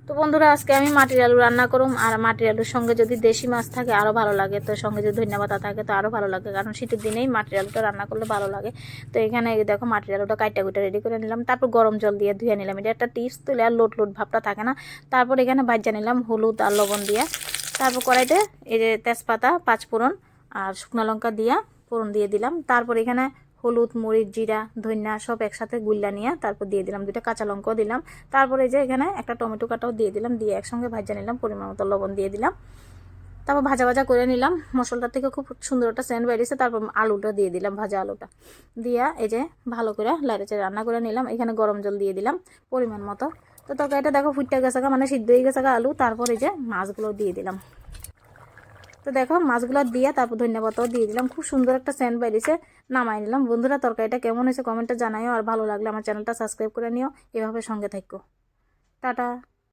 তো বন্ধুরা আজকে আমি মাটির আলু রান্না করুম। আর মাটির আলুর সঙ্গে যদি দেশি মাছ থাকে আরও ভালো লাগে, তো সঙ্গে যদি ধনিয়া পাতা থাকে তো আরও ভালো লাগে, কারণ শীতের দিনেই মাটির আলুটা রান্না করলে ভালো লাগে। তো এখানে এই দেখো মাটির আলুটা কাইটা কুইটা রেডি করে নিলাম, তারপর গরম জল দিয়ে ধুয়ে নিলাম। এটা একটা টিপস, তুলে আর লোট লোট ভাবটা থাকে না। তারপর এখানে ভাজা নিলাম হলুদ আর লবণ দিয়ে। তারপর কড়াইতে এই যে তেজপাতা, পাঁচফোড়ন আর শুকনো লঙ্কা দিয়া ফোড়ন দিয়ে দিলাম। তারপর এখানে হলুদ, মরিচ, জিরা, ধনিয়া সব একসাথে গুল্লা নিয়ে তারপর দিয়ে দিলাম, দুইটা কাঁচা লঙ্কাও দিলাম। তারপরে যে এখানে একটা টমেটো কাটাও দিয়ে দিলাম, দিয়ে একসঙ্গে ভাজা নিলাম, পরিমাণ মতো লবণ দিয়ে দিলাম। তারপর ভাজা ভাজা করে নিলাম, মশলাটা থেকে খুব সুন্দর একটা সেন্ট বেরিয়েছে। তারপর আলুটা দিয়ে দিলাম, ভাজা আলুটা দিয়া এই যে ভালো করে লাইটে রান্না করে নিলাম। এখানে গরম জল দিয়ে দিলাম পরিমাণ মতো। তো তরকারিটা দেখো ফুটে গেছে, মানে সিদ্ধ হয়ে গেছে আলু। তারপর এই যে মাছগুলো দিয়ে দিলাম। তো দেখো মাছগুলো দিয়ে তারপর ধনিয়া পাতাও দিয়ে দিলাম, খুব সুন্দর একটা সেন্ট বেরিয়েছে। নামাই নিলাম। বন্ধুরা তরকারিটা কেমন হয়েছে কমেন্টে জানাইও, আর ভালো লাগলে আমার চ্যানেলটা সাবস্ক্রাইব করে নিও, এভাবে সঙ্গে থাকো। টাটা।